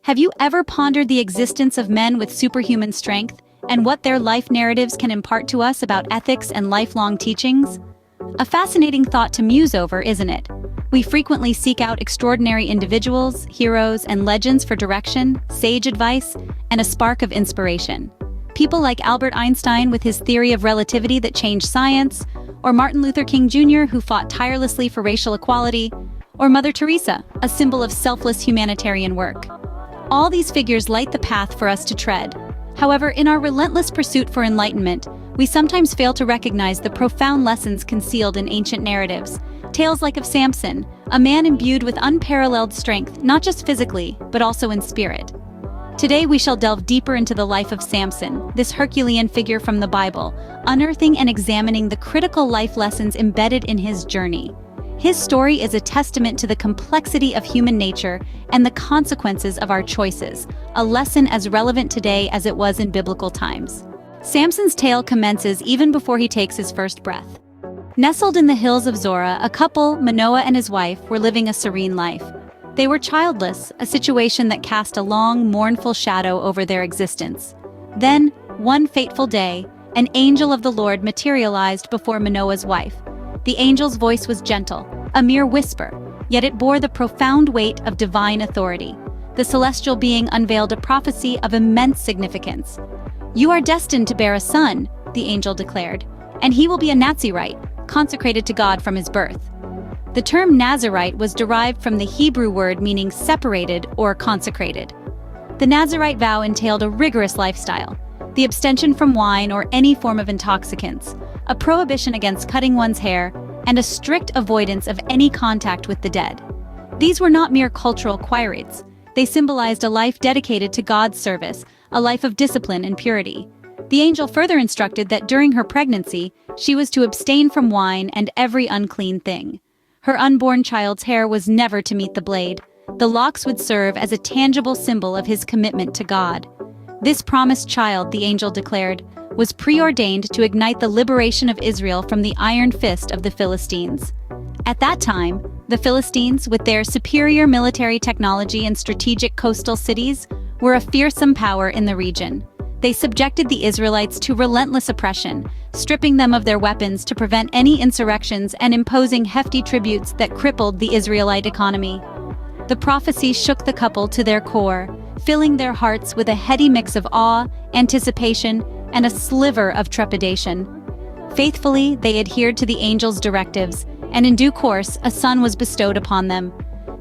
Have you ever pondered the existence of men with superhuman strength and what their life narratives can impart to us about ethics and lifelong teachings? A fascinating thought to muse over, isn't it? We frequently seek out extraordinary individuals, heroes, and legends for direction, sage advice, and a spark of inspiration. People like Albert Einstein with his theory of relativity that changed science, or Martin Luther King Jr., who fought tirelessly for racial equality, or Mother Teresa, a symbol of selfless humanitarian work. All these figures light the path for us to tread. However, in our relentless pursuit for enlightenment, we sometimes fail to recognize the profound lessons concealed in ancient narratives. Tales like of Samson, a man imbued with unparalleled strength, not just physically, but also in spirit. Today we shall delve deeper into the life of Samson, this Herculean figure from the Bible, unearthing and examining the critical life lessons embedded in his journey. His story is a testament to the complexity of human nature and the consequences of our choices, a lesson as relevant today as it was in biblical times. Samson's tale commences even before he takes his first breath. Nestled in the hills of Zorah, a couple, Manoah and his wife, were living a serene life. They were childless, a situation that cast a long, mournful shadow over their existence. Then, one fateful day, an angel of the Lord materialized before Manoah's wife. The angel's voice was gentle, a mere whisper, yet it bore the profound weight of divine authority. The celestial being unveiled a prophecy of immense significance. "You are destined to bear a son," the angel declared, "and he will be a Nazirite, consecrated to God from his birth." The term Nazirite was derived from the Hebrew word meaning separated or consecrated. The Nazirite vow entailed a rigorous lifestyle, the abstention from wine or any form of intoxicants, a prohibition against cutting one's hair, and a strict avoidance of any contact with the dead. These were not mere cultural quirites. They symbolized a life dedicated to God's service, a life of discipline and purity. The angel further instructed that during her pregnancy, she was to abstain from wine and every unclean thing. Her unborn child's hair was never to meet the blade. The locks would serve as a tangible symbol of his commitment to God. This promised child, the angel declared, was preordained to ignite the liberation of Israel from the iron fist of the Philistines. At that time, the Philistines, with their superior military technology and strategic coastal cities, were a fearsome power in the region. They subjected the Israelites to relentless oppression, stripping them of their weapons to prevent any insurrections and imposing hefty tributes that crippled the Israelite economy. The prophecy shook the couple to their core, filling their hearts with a heady mix of awe, anticipation, and a sliver of trepidation. Faithfully, they adhered to the angel's directives, and in due course, a son was bestowed upon them.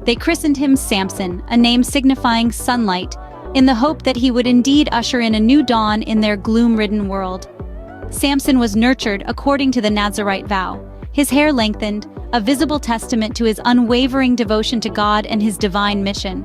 They christened him Samson, a name signifying sunlight, in the hope that he would indeed usher in a new dawn in their gloom-ridden world. Samson was nurtured according to the Nazirite vow, his hair lengthened, a visible testament to his unwavering devotion to God and his divine mission.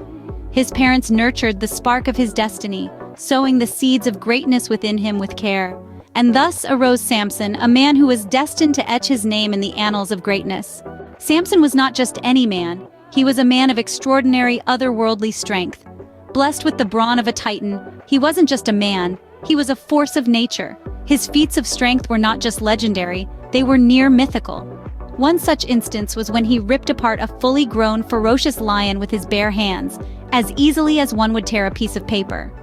His parents nurtured the spark of his destiny, sowing the seeds of greatness within him with care. And thus arose Samson, a man who was destined to etch his name in the annals of greatness. Samson was not just any man, he was a man of extraordinary otherworldly strength. Blessed with the brawn of a titan, he wasn't just a man, he was a force of nature. His feats of strength were not just legendary, they were near mythical. One such instance was when he ripped apart a fully grown, ferocious lion with his bare hands, as easily as one would tear a piece of paper.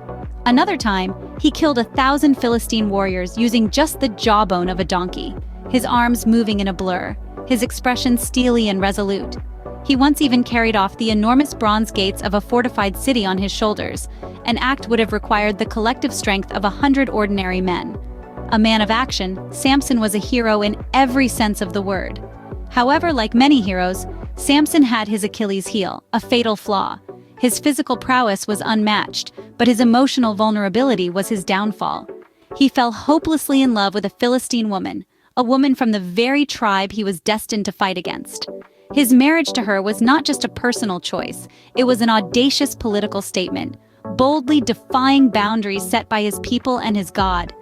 Another time, he killed 1,000 Philistine warriors using just the jawbone of a donkey, his arms moving in a blur, his expression steely and resolute. He once even carried off the enormous bronze gates of a fortified city on his shoulders, an act would have required the collective strength of 100 ordinary men. A man of action, Samson was a hero in every sense of the word. However, like many heroes, Samson had his Achilles heel, a fatal flaw. His physical prowess was unmatched, but his emotional vulnerability was his downfall. He fell hopelessly in love with a Philistine woman, a woman from the very tribe he was destined to fight against. His marriage to her was not just a personal choice, it was an audacious political statement, boldly defying boundaries set by his people and his God.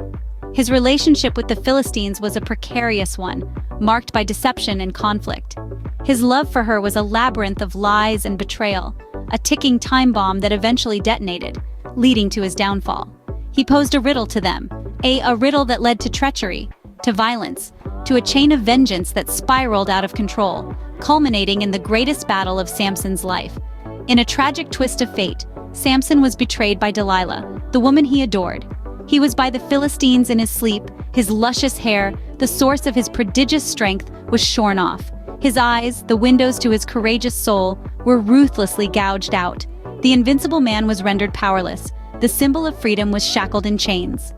His relationship with the Philistines was a precarious one, marked by deception and conflict. His love for her was a labyrinth of lies and betrayal, a ticking time bomb that eventually detonated, leading to his downfall. He posed a riddle to them, a riddle that led to treachery, to violence, to a chain of vengeance that spiraled out of control, culminating in the greatest battle of Samson's life. In a tragic twist of fate, Samson was betrayed by Delilah, the woman he adored. He was by the Philistines in his sleep. His luscious hair, the source of his prodigious strength, was shorn off. His eyes, the windows to his courageous soul, were ruthlessly gouged out. The invincible man was rendered powerless. The symbol of freedom was shackled in chains.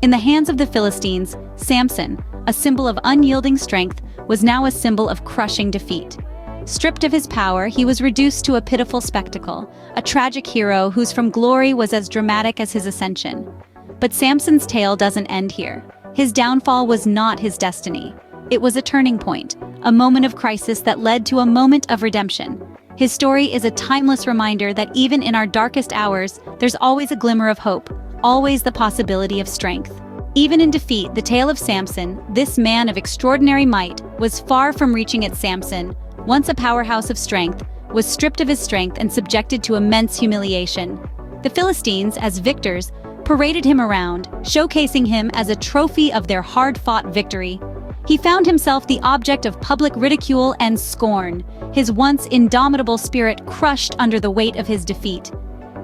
In the hands of the Philistines, Samson, a symbol of unyielding strength, was now a symbol of crushing defeat. Stripped of his power, he was reduced to a pitiful spectacle, a tragic hero whose from glory was as dramatic as his ascension. But Samson's tale doesn't end here. His downfall was not his destiny. It was a turning point, a moment of crisis that led to a moment of redemption. His story is a timeless reminder that even in our darkest hours, there's always a glimmer of hope, always the possibility of strength. Even in defeat, the tale of Samson, this man of extraordinary might, was far from reaching its Samson, once a powerhouse of strength, was stripped of his strength and subjected to immense humiliation. The Philistines, as victors, paraded him around, showcasing him as a trophy of their hard-fought victory. He found himself the object of public ridicule and scorn, his once indomitable spirit crushed under the weight of his defeat.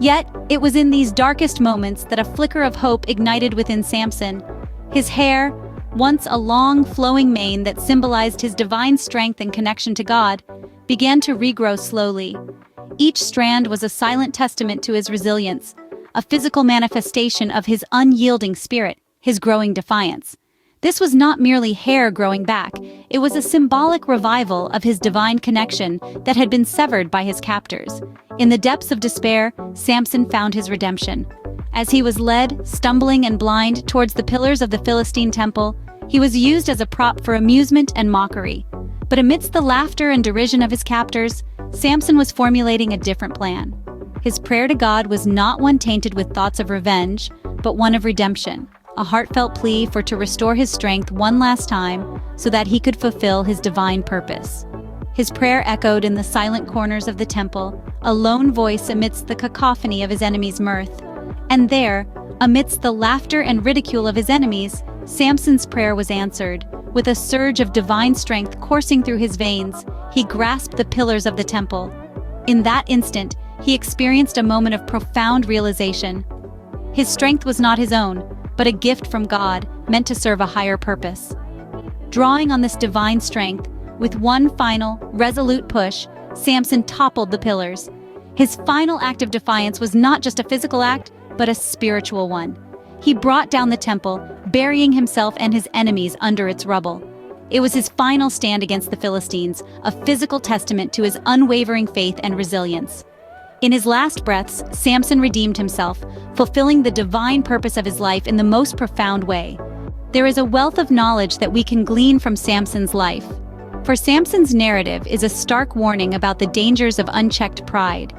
Yet, it was in these darkest moments that a flicker of hope ignited within Samson. His hair, once a long, flowing mane that symbolized his divine strength and connection to God, began to regrow slowly. Each strand was a silent testament to his resilience, a physical manifestation of his unyielding spirit, his growing defiance. This was not merely hair growing back, it was a symbolic revival of his divine connection that had been severed by his captors. In the depths of despair, Samson found his redemption. As he was led, stumbling and blind, towards the pillars of the Philistine temple, he was used as a prop for amusement and mockery. But amidst the laughter and derision of his captors, Samson was formulating a different plan. His prayer to God was not one tainted with thoughts of revenge, but one of redemption. A heartfelt plea to restore his strength one last time so that he could fulfill his divine purpose. His prayer echoed in the silent corners of the temple, a lone voice amidst the cacophony of his enemies' mirth. And there, amidst the laughter and ridicule of his enemies, Samson's prayer was answered. With a surge of divine strength coursing through his veins, he grasped the pillars of the temple. In that instant, he experienced a moment of profound realization. His strength was not his own, but a gift from God, meant to serve a higher purpose. Drawing on this divine strength, with one final, resolute push, Samson toppled the pillars. His final act of defiance was not just a physical act, but a spiritual one. He brought down the temple, burying himself and his enemies under its rubble. It was his final stand against the Philistines, a physical testament to his unwavering faith and resilience. In his last breaths, Samson redeemed himself, fulfilling the divine purpose of his life in the most profound way. There is a wealth of knowledge that we can glean from Samson's life. For Samson's narrative is a stark warning about the dangers of unchecked pride.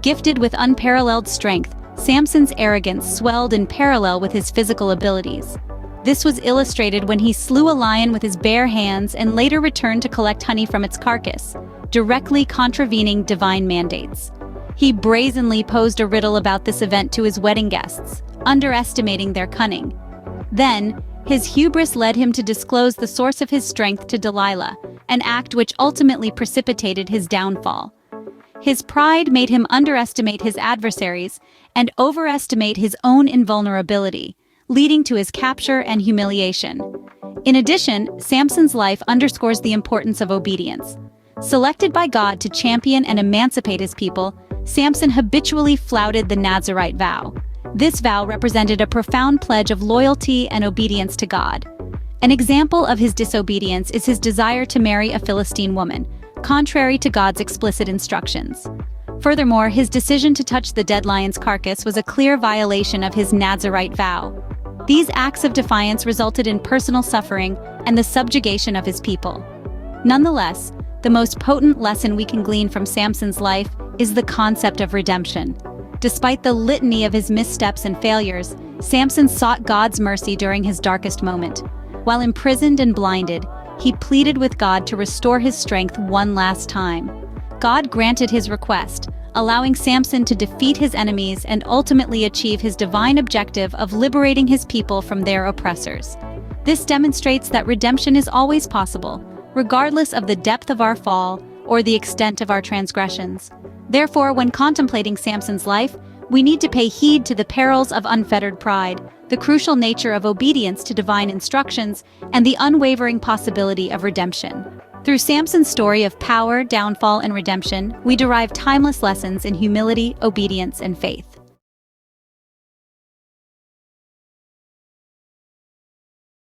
Gifted with unparalleled strength, Samson's arrogance swelled in parallel with his physical abilities. This was illustrated when he slew a lion with his bare hands and later returned to collect honey from its carcass, directly contravening divine mandates. He brazenly posed a riddle about this event to his wedding guests, underestimating their cunning. Then, his hubris led him to disclose the source of his strength to Delilah, an act which ultimately precipitated his downfall. His pride made him underestimate his adversaries and overestimate his own invulnerability, leading to his capture and humiliation. In addition, Samson's life underscores the importance of obedience. Selected by God to champion and emancipate his people, Samson habitually flouted the Nazirite vow. This vow represented a profound pledge of loyalty and obedience to God. An example of his disobedience is his desire to marry a Philistine woman, contrary to God's explicit instructions. Furthermore, his decision to touch the dead lion's carcass was a clear violation of his Nazirite vow. These acts of defiance resulted in personal suffering and the subjugation of his people. Nonetheless, the most potent lesson we can glean from Samson's life is the concept of redemption. Despite the litany of his missteps and failures, Samson sought God's mercy during his darkest moment. While imprisoned and blinded, he pleaded with God to restore his strength one last time. God granted his request, allowing Samson to defeat his enemies and ultimately achieve his divine objective of liberating his people from their oppressors. This demonstrates that redemption is always possible, regardless of the depth of our fall or the extent of our transgressions. Therefore, when contemplating Samson's life, We need to pay heed to the perils of unfettered pride, the crucial nature of obedience to divine instructions, and the unwavering possibility of redemption. Through Samson's story of power, downfall, and redemption, we derive timeless lessons in humility, obedience, and faith.